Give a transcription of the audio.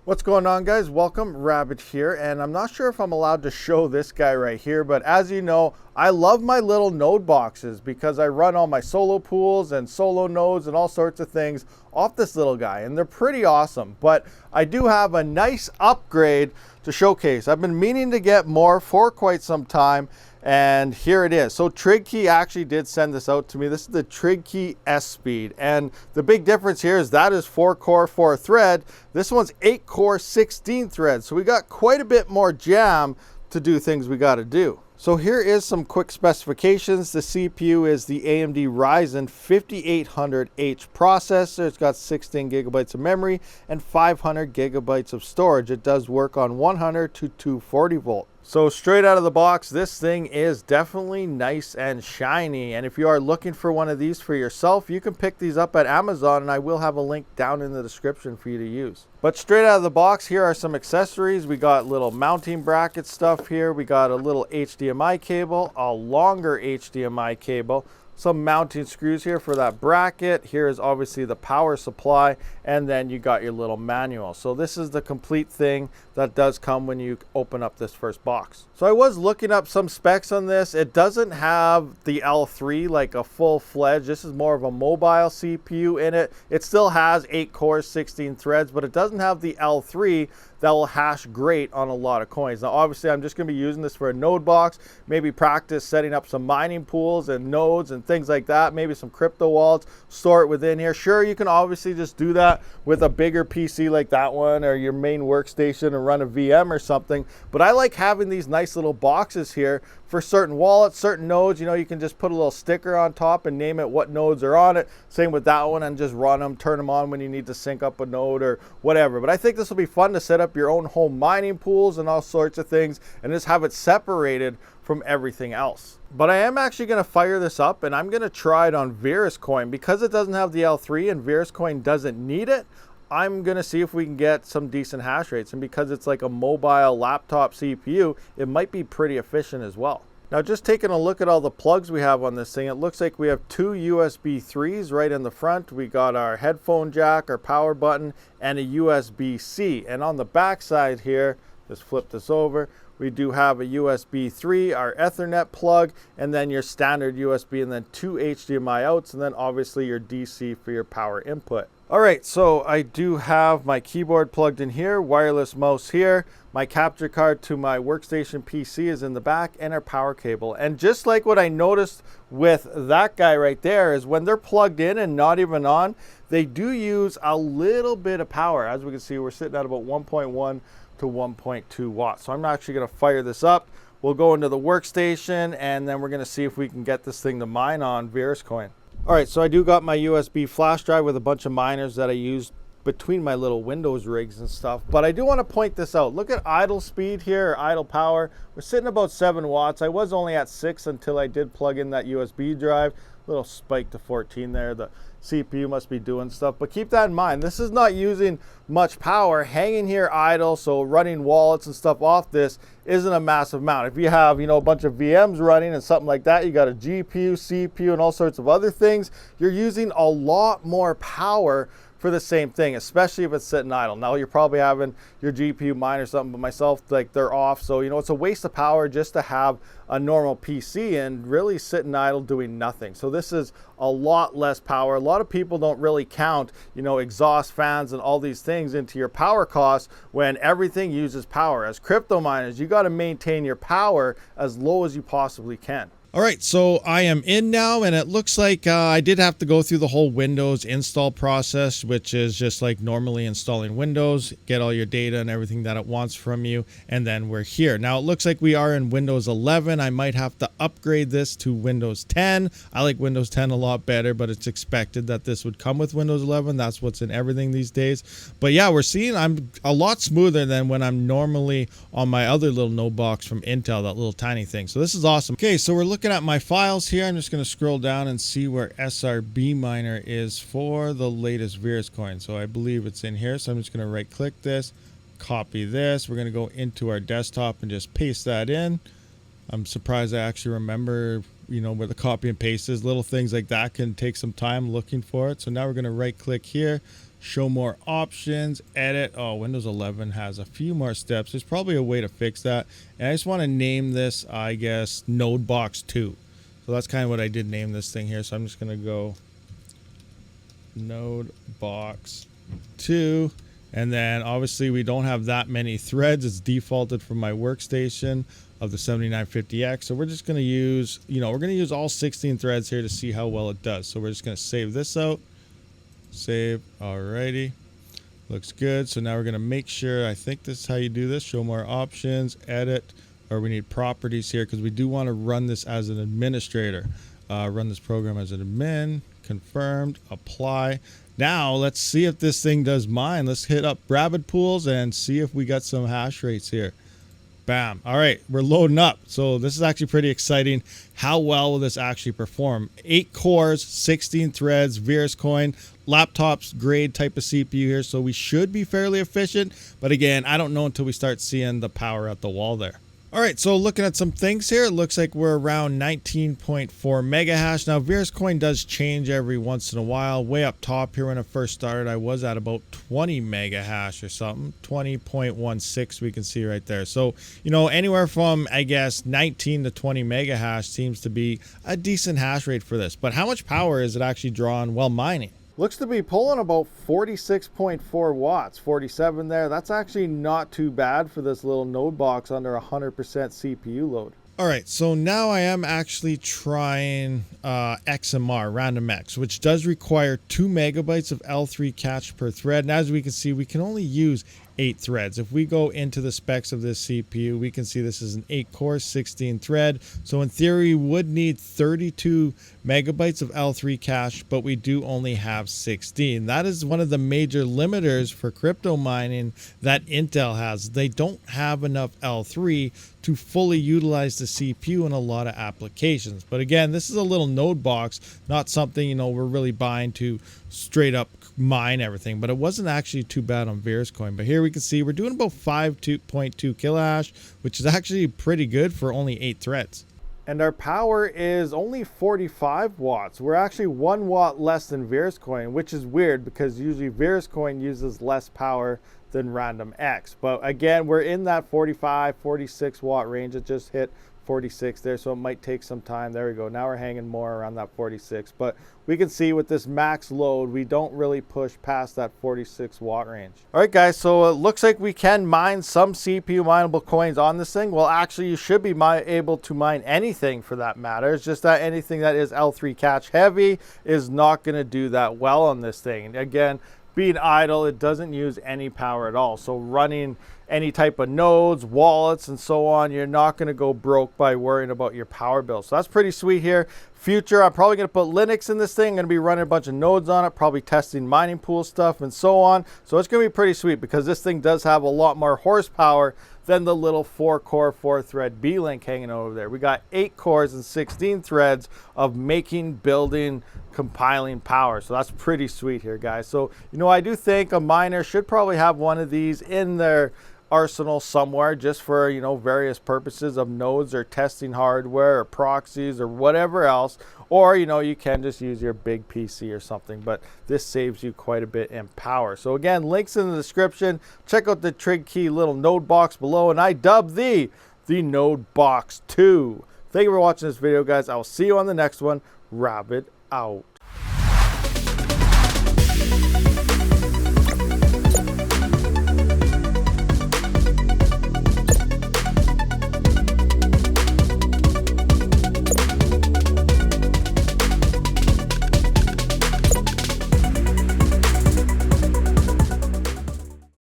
What's going on, guys? Welcome, Rabid here, and I'm not sure if I'm allowed to show this guy right here, but as you know, I love my little node boxes because I run all my solo pools and solo nodes and all sorts of things off this little guy, and they're pretty awesome. But I do have a nice upgrade to showcase. I've been meaning to get more for quite some time, and here it is. So Trigkey actually did send this out to me. This is the Trigkey S-Speed, and the big difference here is that is 4-core, 4-thread. This one's 8-core, 16 threads. So we got quite a bit more jam to do things we got to do. So here is some quick specifications. The CPU is the AMD Ryzen 5800H processor. It's got 16 gigabytes of memory and 500 gigabytes of storage. It does work on 100 to 240 volt. So straight out of the box, this thing is definitely nice and shiny. And if you are looking for one of these for yourself, you can pick these up at Amazon, and I will have a link down in the description for you to use. But straight out of the box, here are some accessories. We got little mounting bracket stuff here. We got a little HDMI cable, a longer HDMI cable, some mounting screws here for that bracket. Here is obviously the power supply, and then you got your little manual. So this is the complete thing that does come when you open up this first box. So I was looking up some specs on this. It doesn't have the L3 like a full-fledged. This is more of a mobile CPU in it. It still has 8 cores, 16 threads, but it doesn't have the L3 that will hash great on a lot of coins. Now obviously I'm just going to be using this for a node box, maybe practice setting up some mining pools and nodes and things like that, maybe some crypto wallets, store it within here. Sure, you can obviously just do that with a bigger PC like that one or your main workstation and run a VM or something, but I like having these nice little boxes here for certain wallets, certain nodes. You know, you can just put a little sticker on top and name it what nodes are on it. Same with that one, and just run them, turn them on when you need to sync up a node or whatever. But I think this will be fun to set up your own home mining pools and all sorts of things and just have it separated from everything else. But I am actually going to fire this up, and I'm going to try it on VerisCoin because it doesn't have the L3 and VerisCoin doesn't need it. I'm going to see if we can get some decent hash rates, and because it's like a mobile laptop CPU, it might be pretty efficient as well. Now just taking a look at all the plugs we have on this thing, it looks like we have 2 USB 3s right in the front. We got our headphone jack, our power button, and a USB-C. And on the back side here, just flip this over, we do have a USB 3, our Ethernet plug, and then your standard USB, and then 2 HDMI outs, and then obviously your DC for your power input. All right, so I do have my keyboard plugged in here, wireless mouse here, my capture card to my workstation PC is in the back, and our power cable. And just like what I noticed with that guy right there is when they're plugged in and not even on, they do use a little bit of power. As we can see, we're sitting at about 1.1 to 1.2 watts. So I'm actually going to fire this up. We'll go into the workstation, and then we're going to see if we can get this thing to mine on VerisCoin. All right, so I do got my USB flash drive with a bunch of miners that I use between my little Windows rigs and stuff. But I do want to point this out. Look at idle speed here, or idle power. We're sitting about 7 watts. I was only at 6 until I did plug in that USB drive. Little spike to 14 there. The CPU must be doing stuff, but keep that in mind. This is not using much power, hanging here idle, so running wallets and stuff off this isn't a massive amount. If you have, you know, a bunch of VMs running and something like that, you got a GPU, CPU, and all sorts of other things, you're using a lot more power for the same thing, especially if it's sitting idle. Now you're probably having your GPU mine or something, but myself, like, they're off, so you know it's a waste of power just to have a normal PC and really sitting idle doing nothing. So this is a lot less power. A lot of people don't really count, you know, exhaust fans and all these things into your power costs when everything uses power. As crypto miners, you got to maintain your power as low as you possibly can. All right, so I am in now, and it looks like I did have to go through the whole Windows install process, which is just like normally installing Windows, get all your data and everything that it wants from you, and then we're here. Now, it looks like we are in Windows 11. I might have to upgrade this to Windows 10. I like Windows 10 a lot better, but it's expected that this would come with Windows 11. That's what's in everything these days. But yeah, we're seeing I'm a lot smoother than when I'm normally on my other little node box from Intel, that little tiny thing. So this is awesome. Okay, so we're looking at my files here. I'm just going to scroll down and see where SRB miner is for the latest VerisCoin. So I believe it's in here. So I'm just going to right click this, copy this. We're going to go into our desktop and just paste that in. I'm surprised I actually remember, you know, where the copy and paste is. Little things like that can take some time looking for it. So now we're going to right click here, show more options, edit. Oh, Windows 11 has a few more steps. There's probably a way to fix that. And I just want to name this, I guess, Nodebox 2. So that's kind of what I did name this thing here. So I'm just going to go Nodebox 2. And then obviously we don't have that many threads. It's defaulted from my workstation of the 7950X. So we're just going to use, we're going to use all 16 threads here to see how well it does. So we're just going to save this out. Save. Alrighty. Looks good. So now we're going to make sure, I think this is how you do this. Show more options, edit, or we need properties here because we do want to run this as an administrator. Run this program as an admin. Confirmed. Apply. Now let's see if this thing does mine. Let's hit up Rabid pools and see if we got some hash rates here. Bam. All right, we're loading up. So this is actually pretty exciting. How well will this actually perform? 8 cores, 16 threads, VirusCoin, laptops grade type of CPU here. So we should be fairly efficient. But again, I don't know until we start seeing the power at the wall there. All right, so looking at some things here, it looks like we're around 19.4 mega hash. Now, VirusCoin does change every once in a while. Way up top here when it first started, I was at about 20 mega hash or something, 20.16 we can see right there. So, anywhere from, I guess, 19 to 20 mega hash seems to be a decent hash rate for this. But how much power is it actually drawing while mining? Looks to be pulling about 46.4 watts, 47 there. That's actually not too bad for this little node box under 100% CPU load. All right, so now I am actually trying XMR, RandomX, which does require 2 megabytes of L3 cache per thread. And as we can see, we can only use 8 threads. If we go into the specs of this CPU, we can see this is an 8-core, 16 thread. So in theory, we would need 32 megabytes of L3 cache, but we do only have 16. That is one of the major limiters for crypto mining that Intel has. They don't have enough L3 to fully utilize the CPU in a lot of applications. But again, this is a little node box, not something, we're really buying to straight up mine everything, but it wasn't actually too bad on VirusCoin. But here we can see we're doing about 5.2 kilohash, which is actually pretty good for only 8 threads. And our power is only 45 watts. We're actually 1 watt less than VirusCoin, which is weird because usually VirusCoin uses less power than RandomX. But again, we're in that 45, 46 watt range. It just hit 46 there, so it might take some time. There we go. Now we're hanging more around that 46. But we can see with this max load, we don't really push past that 46 watt range. All right, guys, so it looks like we can mine some CPU mineable coins on this thing. Well, actually, you should be able to mine anything for that matter. It's just that anything that is L3 cache heavy is not going to do that well on this thing. Again, being idle, it doesn't use any power at all. So running any type of nodes, wallets, and so on, you're not going to go broke by worrying about your power bill. So that's pretty sweet here. Future, I'm probably going to put Linux in this thing. I'm going to be running a bunch of nodes on it, probably testing mining pool stuff and so on. So it's going to be pretty sweet because this thing does have a lot more horsepower than the little 4-core, 4-thread B-Link hanging over there. We got 8 cores and 16 threads of making, building, compiling power. So that's pretty sweet here, guys. So, I do think a miner should probably have one of these in their arsenal somewhere just for, various purposes of nodes or testing hardware or proxies or whatever else. Or, you can just use your big PC or something, but this saves you quite a bit in power. So again, links in the description. Check out the Trigkey little node box below, and I dubbed the Nodebox 2. Thank you for watching this video, guys. I will see you on the next one. Rabid out.